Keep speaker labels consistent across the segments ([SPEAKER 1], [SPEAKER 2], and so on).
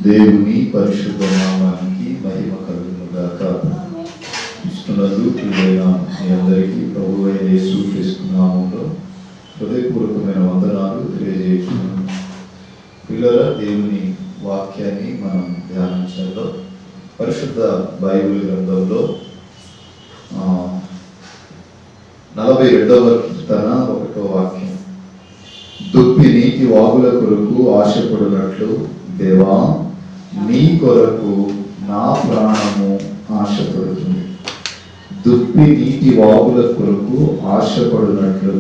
[SPEAKER 1] దేవుని పరిశుద్ధ నామానికి మహిమ కలుగును గాక. ఇస్తున్నందు ప్రియమైన మీ అందరికీ ప్రభువైన యేసుక్రీస్తు నామములో హృదయపూర్వకమైన వందనాలు తెలియజేస్తున్నాను. పిల్లల దేవుని వాక్యాన్ని మనం ధ్యానించాలో పరిశుద్ధ బైబిల్ గ్రంథంలో 42వ కీర్తన 1వ వాక్యం. దుప్పి నీటి వాగుల కొరకు ఆశపడినట్లు దేవా నీ కొరకు నా ప్రాణము ఆశపడుతుంది. దుప్పి నీటి వాగుల కొరకు ఆశపడినట్లు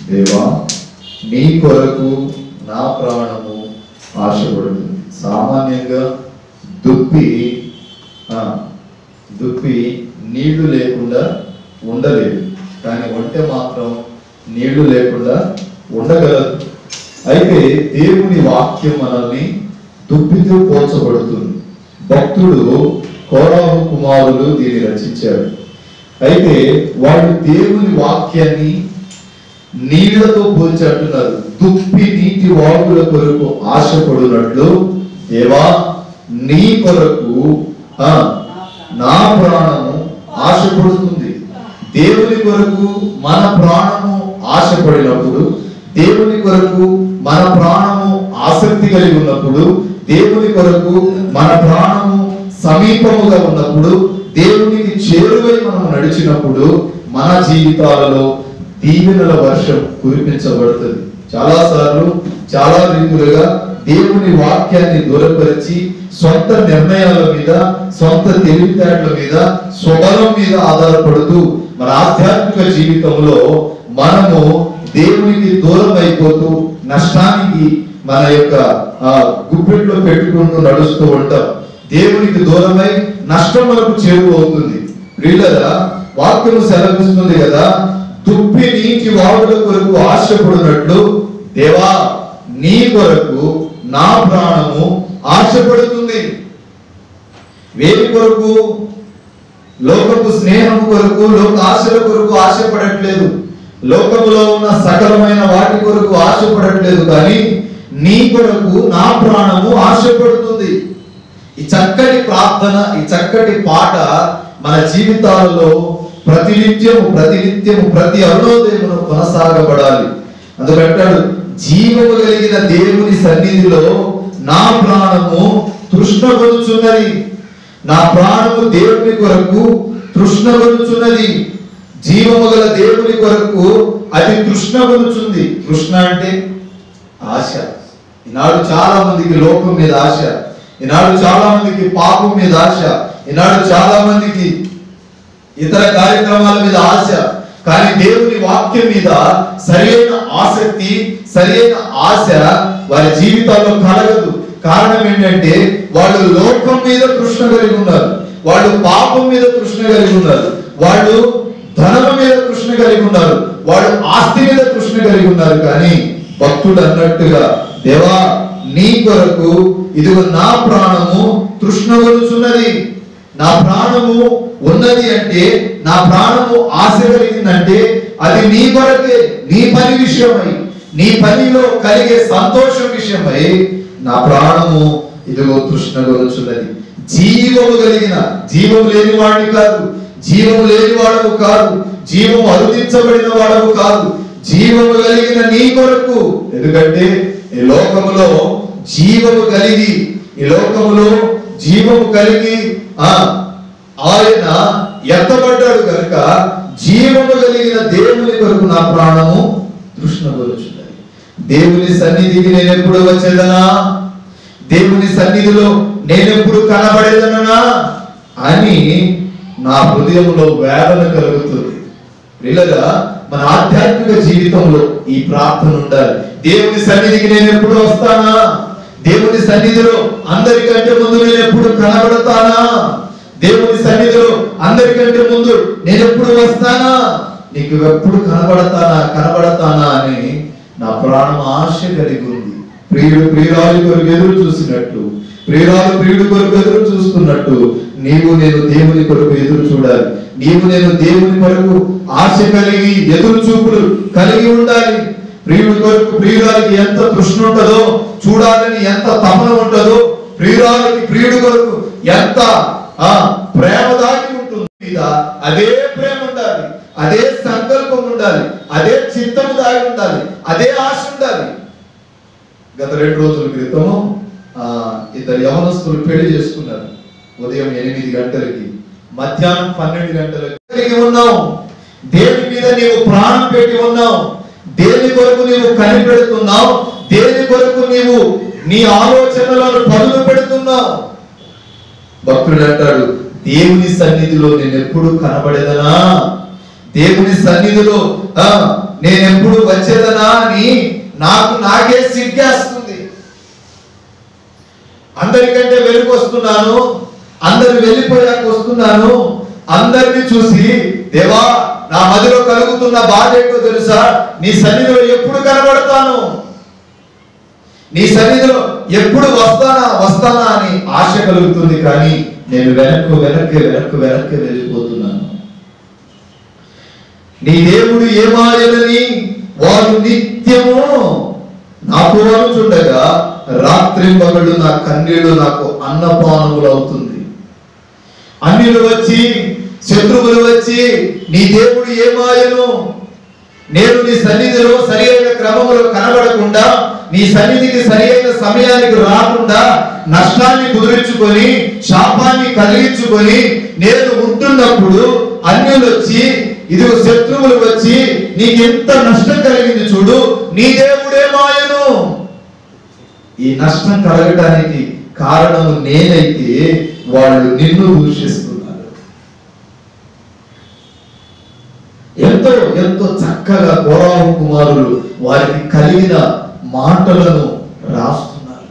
[SPEAKER 1] దేవా నీ కొరకు నా ప్రాణము ఆశపడుతుంది. సామాన్యంగా దుప్పి నీళ్లు లేకుండా ఉండలేదు, కానీ ఒంటె మాత్రం నీళ్లు లేకుండా ఉండగలదు. అయితే దేవుని వాక్యం మనల్ని దుప్పితో పోల్చబడుతుంది. భక్తుడు కోరాహు కుమారులు దీన్ని రచించాడు. అయితే వాళ్ళు దేవుని వాక్యాన్ని నీళ్లతో పోల్చి అంటున్నారు. దుప్పి నీటి వాగుల కొరకు ఆశపడినట్లు దేవా నీ కొరకు నా ప్రాణము ఆశపడుతుంది. దేవుని కొరకు మన ప్రాణము ఆశపడినప్పుడు, దేవుని కొరకు మన ప్రాణము ఆసక్తి కలిగి ఉన్నప్పుడు, దేవుని కొరకు మన ప్రాణము సమీపముగా ఉన్నప్పుడు, దేవునికి చేరువై మనం నడిచినప్పుడు మన జీవితాలలో దీవెనల వర్షం కురిపించబడుతుంది. చాలాసార్లు చాలా రీతులుగా దేవుని వాక్యాన్ని దూరపరిచి సొంత నిర్ణయాల మీద, సొంత తెలివితేటల మీద, స్వబలం మీద ఆధారపడుతూ మన ఆధ్యాత్మిక జీవితంలో మనము దేవునికి దూరం అయిపోతూ నష్టానికి మన యొక్క గుప్పెట్లో పెట్టుకుంటూ నడుస్తూ ఉంటాం. దేవునికి దూరమై నష్టం మనకు చేరువవుతుంది. ప్రియులారా, వాక్యము సెలవిస్తుంది కదా, దుప్పి నీటి వాగుల కొరకు ఆశపడినట్లు దేవా నీ కొరకు నా ప్రాణము ఆశపడుతుంది. వేరి కొరకు, లోకపు స్నేహం కొరకు, లోక ఆశల కొరకు ఆశపడట్లేదు, లోకములో ఉన్న సకలమైన వాటి కొరకు ఆశపడట్లేదు, కానీ నీ కొరకు నా ప్రాణము ఆశపడుతుంది. ఈ చక్కటి ప్రార్థన, ఈ చక్కటి పాట మన జీవితాలలో ప్రతినిత్యము ప్రతి అరుణోదయమును కొనసాగబడాలి. అందుకంటాడు, జీవము కలిగిన దేవుని సన్నిధిలో నా ప్రాణము తృష్ణగొనుచున్నది. నా ప్రాణము దేవుని కొరకు తృష్ణగొనుచున్నది. జీవము గల దేవుని కొరకు అది తృష్ణగొనుచుంది. తృష్ణ అంటే ఆశ. ఈనాడు చాలా మందికి లోకం మీద ఆశ, ఈనాడు చాలా మందికి పాపం మీద ఆశ, ఈనాడు చాలా మందికి ఇతర కార్యక్రమాల మీద ఆశ, కానీ దేవుని వాక్యం మీద సరైన ఆసక్తి, సరైన ఆశ వారి జీవితాల్లో కలగదు. కారణం ఏంటంటే వాళ్ళు లోకం మీద తృష్ణ కలిగి ఉన్నారు, వాళ్ళు పాపం మీద తృష్ణ కలిగి ఉన్నారు, వాళ్ళు ధనం మీద తృష్ణ కలిగి ఉన్నారు, వాళ్ళు ఆస్తి మీద తృష్ణ కలిగి ఉన్నారు. కానీ భక్తుడు అన్నట్టుగా దేవా నీ కొరకు ఇదిగో నా ప్రాణము తృష్ణగొనుచున్నది. నా ప్రాణము ఉన్నది అంటే, నా ప్రాణము ఆశ కలిగిందంటే అది నీ కొరకే, నీ పని విషయమై, నీ పనిలో కలిగే సంతోషం విషయమై నా ప్రాణము ఇదిగో తృష్ణగొనుచున్నది. జీవము కలిగిన, జీవము లేని వాడిని కాదు, జీవము లేని వాడవు కాదు, జీవము అరుదించబడిన వాడవు కాదు, జీవము కలిగిన నీ కొరకు. ఎందుకంటే ఈ లోకములో జీవము కలిగి, ఈ లోకములో జీవము కలిగి ఆయన ఎత్తబడ్డాడు కనుక జీవము కలిగిన దేవుని కొరకు నా ప్రాణము తృష్ణగొనుచున్నది. దేవుని సన్నిధికి నేను ఎప్పుడు వచ్చేదనా, దేవుని సన్నిధిలో నేనెప్పుడు కనబడేదనా అని నా హృదయంలో వేదన కలుగుతుంది. ప్రియులారా, మన ఆధ్యాత్మిక జీవితంలో ఈ ప్రార్థన ఉండాలి. దేవుని సన్నిధికి నేను ఎప్పుడు వస్తానా, దేవుని సన్నిధిలో అందరికంటే ముందు నేను ఎప్పుడు కనబడతానా, దేవుని సన్నిధిలో అందరికంటే ముందు నేను ఎప్పుడు వస్తానా, నీకు ఎప్పుడు కనబడతానా అని నా ప్రాణం ఆశ కలిగి ఉంది. ప్రియుడు ప్రియురాలి కొరకు ఎదురు చూసినట్టు, ప్రియురాలు ప్రియుడు కొరకు ఎదురు చూస్తున్నట్టు నీవు నేను దేవుని కొరకు ఎదురు చూడాలి. నీవు నేను దేవుని కొరకు ఆశ కలిగి ఎదురు చూపులు కలిగి ఉండాలి. ప్రియుడి కొరకు ప్రియురాలికి ఎంత తృష్ణ ఉంటుందో, చూడాలని ఎంత తపన ఉంటుందో, ప్రియుడు కొరకు ఎంత ప్రేమ దాటి ఉంటుంది, అదే ప్రేమ ఉండాలి, అదే సంకల్పం ఉండాలి, అదే చిత్తము దాగి ఉండాలి, అదే ఆశ ఉండాలి. గత 2 రోజుల క్రితము ఇద్దరు యవనస్తులు పెళ్లి చేసుకున్నారు. ఉదయం 8 గంటలకి, మధ్యాహ్నం 12 గంటలకి ఉన్నావు. దేని మీద నీవు ప్రాణం పెట్టి ఉన్నావు, దేని కొరకు నీవు కనిపెడుతున్నావు, దేని కొరకు నీవు నీ ఆలోచనలను పదులు పెడుతున్నావు. భక్తుడు అంటాడు, దేవుని సన్నిధిలో నేను ఎప్పుడు కనబడేదనా, దేవుని సన్నిధిలో నేను ఎప్పుడు వచ్చేదనా అని నాకే సిగ్గేస్తుంది. అందరికంటే వెలుగు వస్తున్నాను, అందరు వెళ్ళిపోయాక వస్తున్నాను, అందరిని చూసి దేవా నా మదిలో కలుగుతున్న బాధ ఏంటో తెలుసా, నీ సన్నిధిలో ఎప్పుడు కనబడతాను, నీ సన్నిధిలో ఎప్పుడు వస్తానా అని ఆశ కలుగుతుంది. కానీ నేను వెనక్కి వెళ్ళిపోతున్నాను. నీ దేవుడు ఏమాయనని వారు నిత్యము నాకు అనుచుండగా రాత్రింబగళ్ళు నా కన్నీళ్లు నాకు అన్నపానములు అవుతుంది. అన్యులు వచ్చి, శత్రువులు వచ్చి, నీ దేవుడు ఏమాయను, నేను నీ సన్నిధిలో సరి అయిన క్రమంలో కనబడకుండా, నీ సన్నిధికి సరి అయిన సమయానికి రాకుండా నష్టాన్ని కుదుర్చుకొని, శాపాన్ని కలిగించుకొని నేను ఉంటున్నప్పుడు అన్యులు వచ్చి, ఇదిగో శత్రువులు వచ్చి నీకు ఎంత నష్టం కలిగింది చూడు, నీ దేవుడేమాయను. ఈ నష్టం కలగటానికి కారణము నేనైతే వాళ్ళు నిన్ను దూషిస్తున్నారు. ఎంతో ఎంతో చక్కగా కోరాహు కుమారులు వారికి కలిగిన మాటలను రాస్తున్నారు.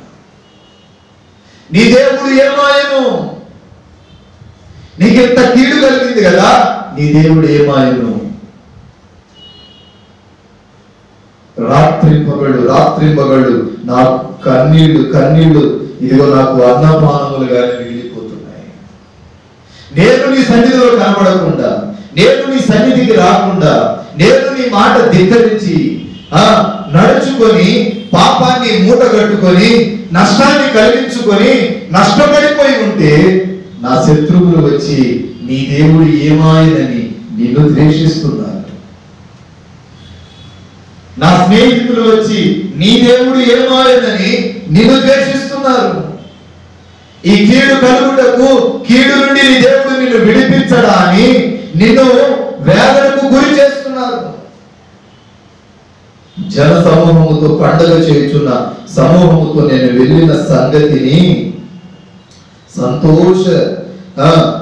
[SPEAKER 1] నీ దేవుడు ఏమాయను, నీకెంత కీడు కలిగింది కదా, నీ దేవుడు ఏమాయను. రాత్రింబగళ్ళు నాకు కన్నీళ్లు ఇదిగో నాకు అన్నపానములుగానే మిగిలిపోతున్నాయి. నేను నీ సన్నిధిలో కనబడకుండా, నేను నీ సన్నిధికి రాకుండా, నేను నీ మాట ధిక్కరించి నడుచుకొని పాపాన్ని మూటగట్టుకొని నష్టాన్ని కలిగించుకొని నష్టపడిపోయి ఉంటే నా శత్రువులు వచ్చి నీ దేవుడు ఏమాయనని నిన్ను ద్వేషిస్తున్నారు. నా స్నేహితులు వచ్చి నీ దేవుడు ఏమాయనని నిన్ను ద్వేషిస్తున్నారు. ఈ కీడు కలుగుటకు, కీడు నుండి నీ దేవుడు నిన్ను విడిపించడా అని నిన్ను వేదనకు గురి చేస్తున్నారు. జన సమూహముతో పండుగ చేయుచున్న సమూహముతో నేను వెళ్ళిన సంగతిని సంతోష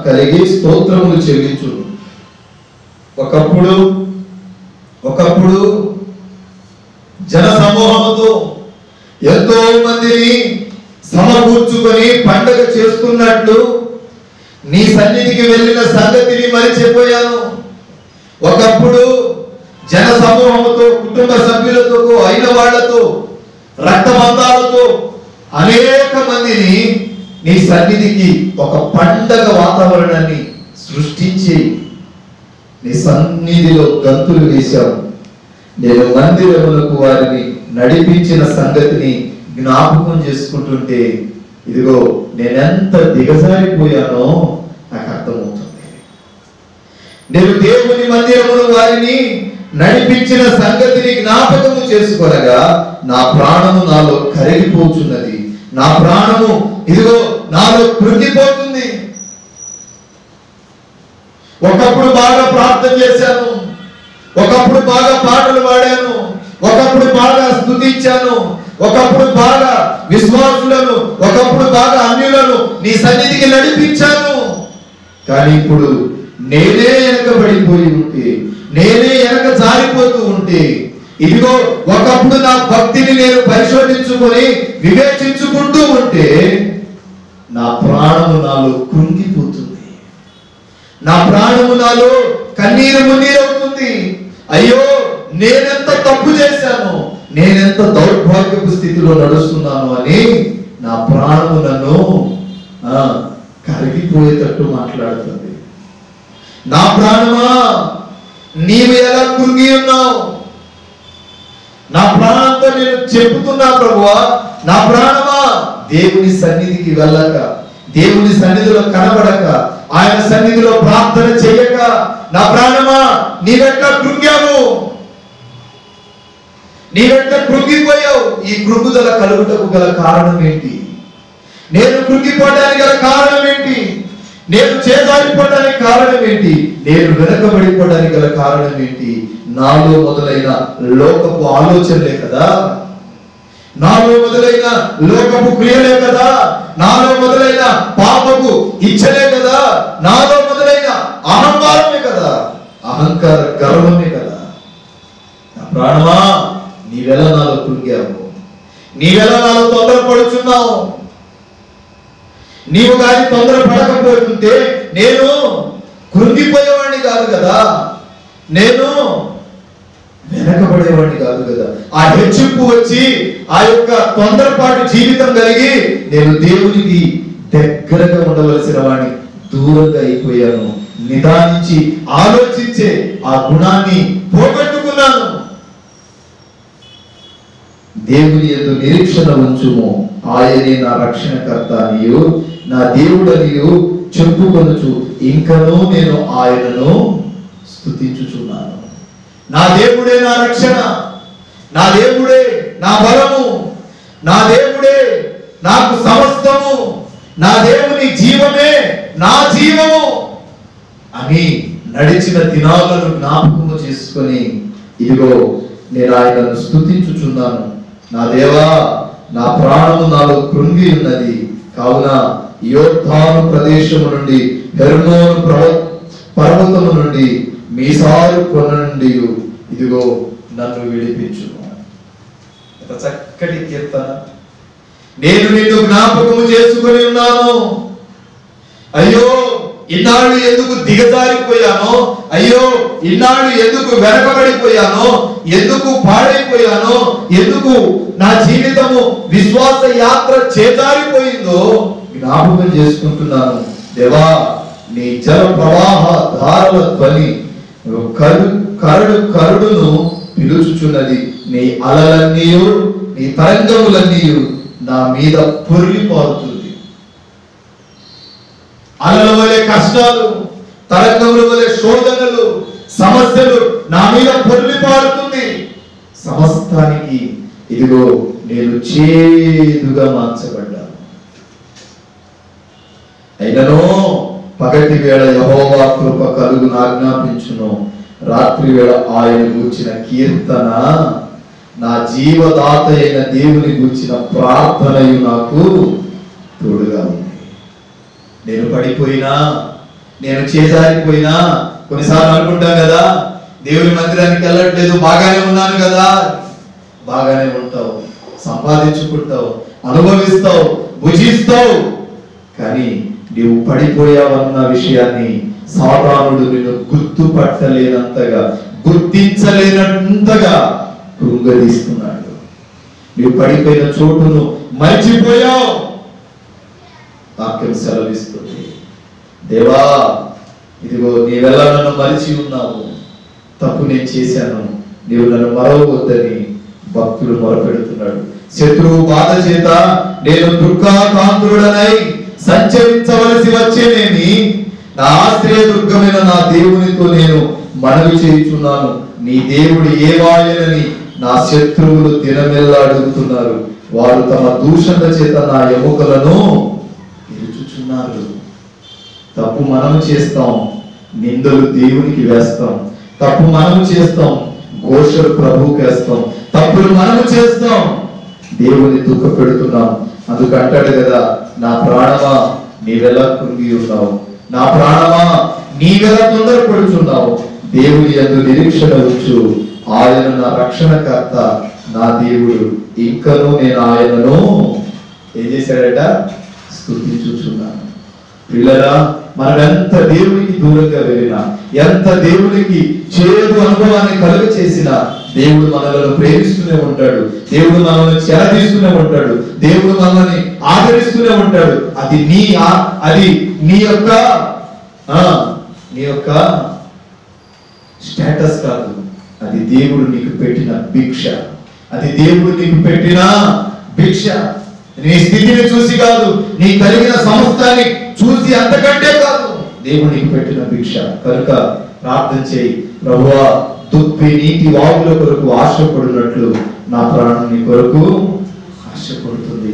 [SPEAKER 1] కలిగి స్తోత్రములు చెల్లించు. ఒకప్పుడు జన సమూహముతో ఎంతో మందిని సమకూర్చుకొని పండుగ చేస్తున్నట్లు నీ సన్నిధికి వెళ్ళిన సంగతిని మరిచిపోయాను. ఒకప్పుడు జన సమూహముతో, కుటుంబ సభ్యులతో, అయిన వాళ్లతో, రక్తబంధాలతో అనేక మందిని నీ సన్నిధికి ఒక పండగ వాతావరణాన్ని సృష్టించి నీ సన్నిధిలో గంతులు వేశావు. నేను మందిరములకు వారిని నడిపించిన సంగతిని జ్ఞాపకం చేసుకుంటుంటే ఇదిగో నేనెంత దిగజారిపోయానో నాకు అర్థమవుతుంది. నేను దేవుని మందిరమును వారిని నడిపించిన సంగతిని జ్ఞాపకము చేసుకోనగా నా ప్రాణము నాలో కరిగిపోతున్నది, నా ప్రాణము ఇదిగో నాలో కృంగిపోతుంది. ఒకప్పుడు బాగా ప్రార్థన చేశాను, ఒకప్పుడు బాగా పాటలు పాడాను, ఒకప్పుడు బాగా స్తుతించాను, ఒకప్పుడు బాగా విశ్వాసులను, ఒకప్పుడు బాగా అన్యులను నీ సన్నిధికి నడిపించాను. కానీ ఇప్పుడు నేనే వెనకబడిపోయి ఉంటే, నేనే వెనక జారిపోతూ ఉంటే, ఇదిగో ఒకప్పుడు నా భక్తిని నేను పరిశోధించుకొని వివేచించుకుంటూ ఉంటే నా ప్రాణము నాలో కృంగిపోతుంది, నా ప్రాణము నాలో కన్నీరు మున్నీరవుతుంది. అయ్యో నేనెంత తప్పు చేశాను, నేనెంత దౌర్భాగ్యపు స్థితిలో నడుస్తున్నాను అని నా ప్రాణము నన్ను కరిగిపోయేటట్టు మాట్లాడుతుంది. నా ప్రాణమా నీవు ఎలా కృంగి ఉన్నావు? నా ప్రాణంతో నేను చెప్పుతున్నా ప్రభువా, నా ప్రాణమా దేవుని సన్నిధికి వెళ్ళక, దేవుని సన్నిధిలో కనబడక, ఆయన సన్నిధిలో ప్రార్థన చేయక, నా ప్రాణమా నీవెట్లా కృంగావు, నీవెట్లా కృంగిపోయావు? ఈ కృంగుదల కలుగుటకు గల కారణం ఏంటి? నేను కృంగిపోవడానికి గల కారణం ఏంటి? నేను చేజారిపోవడానికి కారణం ఏంటి? నేను వెనకబడిపోవడానికి గల కారణం ఏంటి? నాలో మొదలైన లోకపు ఆలోచనలే కదా, నాలో మొదలైన లోకపు క్రియలే కదా, నాలో మొదలైన పాపపు ఇచ్చలే కదా, నాలో మొదలైన అహంకారమే కదా, అహంకార గర్వమే కదా. నా ప్రాణమా నీవెలా నాలో కృంగావు? నీవెలా నాలో తొందరపడుచున్నావు? నీవు కానీ తొందరపడకపోతుంటే నేను కృంగిపోయేవాడిని కాదు కదా, నేను వెనకబడేవాడిని కాదు కదా. ఆ హెచ్చింపు వచ్చి ఆ యొక్క తొందరపాటు జీవితం కలిగి నేను దేవునికి దగ్గరగా ఉండవలసిన వాడిని దూరంగా అయిపోయాను. నిదానించి ఆలోచించే ఆ గుణాన్ని పోగొట్టుకున్నాను. దేవుని యందు నిరీక్షణ ఉంచుము, ఆయనే నా రక్షణకర్త అనియు నా దేవుడనియు చెప్పుకొనుచు ఇంకనూ నేను ఆయనను స్తుతించుచున్నాను. నా దేవుడే నా రక్షణ, నా దేవుడే నా బలము, నా దేవుడే నాకు సమస్తము, నా దేవుని జీవమే నా జీవము అని నడిచిన దినాలను జ్ఞాపకము చేసుకొని, ఇదిగో నేను ఆయనను స్తుతించుచున్నాను. నా దేవా, నా ప్రాణము నాలో కృంగి ఉన్నది. కావున యోర్దాను ప్రదేశము నుండి, హెర్మోను పర్వతము నుండి, మీసారు కొన నుండి ఇదిగో నన్ను విడిపించును. ఎంత చక్కటి కీర్తన! నేను నిన్ను జ్ఞాపకము చేసుకొని ఉన్నాను. అయ్యో ఇన్నాళ్ళు ఎందుకు దిగజారిపోయానో, అయ్యో ఇన్నాళ్ళు ఎందుకు వెనకబడిపోయానో, ఎందుకు పాడైపోయానో, ఎందుకు నా జీవితము విశ్వాస యాత్ర చేజారిపోయిందో జ్ఞాపకం చేసుకుంటున్నాను. దేవా, నీ జల ప్రవాహ ధారల ధ్వని కరుడును పిలుచుచున్నది. నీ అలలన్నీ, నీ తరంగములన్నీ నా మీద పొర్లిపారుతుంది. అలల వలె కష్టాలు, తరంగముల వలె శోధనలు, సమస్యలు నా మీద పొర్లిపారుతుంది. సమస్తానికి ఇదిగో నేను చేదుగా మార్చబడ్డాను. అయినను పగటి వేళ యెహోవా కృప కలుగును ఆజ్ఞాపించును, రాత్రి వేళ ఆయన గూర్చిన కీర్తన, నా జీవదాత అయిన దేవుని గూర్చిన ప్రార్థనయు నాకు తోడుగా ఉంది. నేను పడిపోయినా, నేను చేజారిపోయినా, కొన్నిసార్లు అనుకుంటాం కదా, దేవుని మందిరానికి వెళ్ళట్లేదు, బాగానే ఉన్నాను కదా. బాగానే ఉంటావు, సంపాదించుకుంటావు, అనుభవిస్తావు, భుజిస్తావు, కానీ నీవు పడిపోయావన్న విషయాన్ని సాతానుడు నిన్ను గుర్తుపట్టలేనంతగా, గుర్తించలేనంతగా కృంగదీస్తున్నాడు. నీవు పడిపోయిన చోటును మర్చిపోయావు. వాక్యం సెలవిస్తుంది, దేవా ఇదిగో నీవెలా నన్ను మరిచి ఉన్నావు, తప్పు నేను చేశాను, నీవు నన్ను మరవవద్దని భక్తుడు మొరపెడుతున్నాడు. శత్రువు బాధ చేత నేను దుఃఖాకాంతుడనై సంచరించవలసి వచ్చేనేమి, నా ఆశ్రయ దుర్గమైన నా దేవునితో నేను మనవి చేయుచున్నాను. నీ దేవుడు ఏవాయనని నా శత్రువులు దినమెల్లా అడుగుతున్నారు. వారు తమ దూషణ చేత నా ఎముకలను ఇరుచుచున్నారు. తప్పు మనము చేస్తాం, నిందలు దేవునికి వేస్తాం. తప్పు మనము చేస్తాం, ఘోషలు ప్రభువుకి వేస్తాం. తప్పులు మనము చేస్తాం, దేవుని దుఃఖ పెడుతున్నాం. అందుకంటాడు కదా, నా ప్రాణమా నీవెలా కృంగి ఉన్నావు, నా ప్రాణమా నీవెలా తొందరపడుచున్నావు. దేవుని యందు నిరీక్షణ ఉంచు, ఆయన నా రక్షణకర్త, నా దేవుడు, ఇంకనూ నేను ఆయనను ఏం చేశాడట, స్తుతించుచున్నాను. పిల్లరా, మనం ఎంత దేవునికి దూరంగా వెళ్ళినా, ఎంత దేవునికి చేదు అనుభవాన్ని కలుగ చేసినా, దేవుడు మనలను ప్రేమిస్తూనే ఉంటాడు, దేవుడు మనల్ని చేరదీస్తూనే ఉంటాడు, దేవుడు మనల్ని ఆదరిస్తూనే ఉంటాడు. అది నీ యొక్క స్టేటస్ కాదు, అది దేవుడు నీకు పెట్టిన భిక్ష. అది దేవుడు నీకు పెట్టిన భిక్ష. నీ స్థితిని చూసి కాదు, నీ కలిగిన సమస్తాన్ని చూసి అంతకంటే కాదు, దేవుడు నీకు పెట్టిన భిక్ష కనుక ప్రార్థన చేయి. ప్రభువా, దుప్పి నీటి వాగుల కొరకు ఆశపడినట్లు నా ప్రాణం నీ కొరకు ఆశపడుతుంది.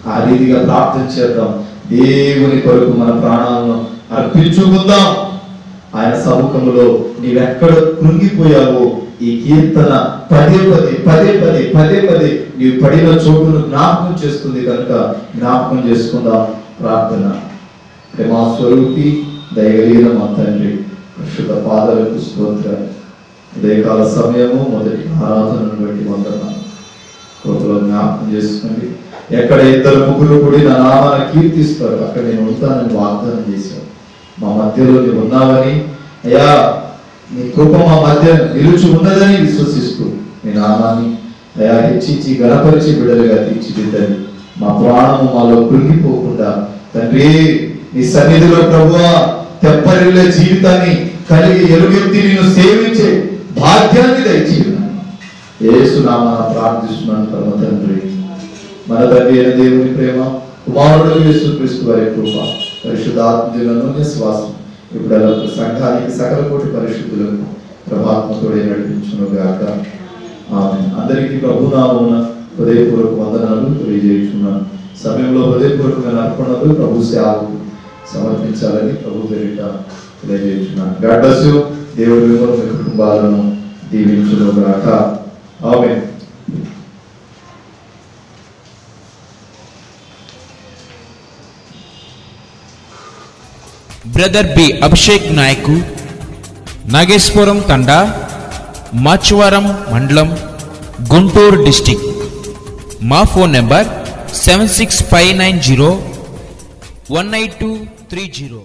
[SPEAKER 1] ఆ రీతిగా ప్రార్థన చేద్దాం. దేవుని కొరకు మన ప్రాణాలను అర్పించుకుందాం. ఆయన సముఖంలో నీవెక్కడ కృంగిపోయావో ఈ కీర్తన పదే పదే నీవు పడిన చోటును జ్ఞాపకం చేస్తుంది కనుక జ్ఞాపకం చేసుకుందాం. ప్రార్థన. ప్రేమా స్వరూపి, దయగలిగిన మా తండ్రి, పరిశుద్ధ పాదాలకు స్తోత్రాలు. ఉదయకాల సమయము మొదటి ఆరాధనను బట్టి వందనాలు. కృపలో జ్ఞాపకం చేసుకోండి. ఎక్కడ ఇద్దరు ముగ్గురు కూడి నా నామాన్ని కీర్తిస్తారు అక్కడ నేను ఉంటానని వాగ్దానం చేశాను. మా మధ్యలో నీవు ఉన్నావని, అయ్యా నీ కృప మా మధ్య నిలుచు ఉన్నదని విశ్వసిస్తూ నీ నామాన్ని అయ్యా హెచ్చించి గణపరిచి బిడ్డలుగా తీర్చిదిద్దని మా ప్రాణము మాలో కృంగిపోకుండా తండ్రి నీ సన్నిధిలో ప్రభువా తెప్పరిల్లే జీవితాన్ని కలిగి ఎలుగెత్తి నిన్ను సేవించే భాగ్యాన్ని దయచేయమని యేసు నామమున ప్రార్థిస్తున్నాను పరమ తండ్రి. మన తండ్రి అయిన దేవుని ప్రేమ, కుమారుడు యేసుక్రీస్తు వారి కృప, పరిశుద్ధాత్మ శ్వాసం ఇప్పుడు సంఘానికి సకల కోటి పరిశుద్ధులకు ప్రభాత్మకుడే నడిపించును గాక. ఆమేన్. అందరికీ ప్రభునామమున హృదయపూర్వక వందనాలు తెలియజేస్తున్నాను. సమయంలో హృదయపూర్వకమైన అర్పణలు ప్రభు సేవకు సమర్పించాలని ప్రభు పేరిట తెలియజేస్తున్నాను. God bless you. దేవుడి మిమ్మల్ని మీ కుటుంబాలను దీవించును గాక. ఆమేన్.
[SPEAKER 2] బ్రదర్ బి అభిషేక్ నాయకు, నాగేశ్వరం తండా, మాచువరం మండలం, గుంటూరు డిస్టిక్. మా ఫోన్ నెంబర్ 7659018230.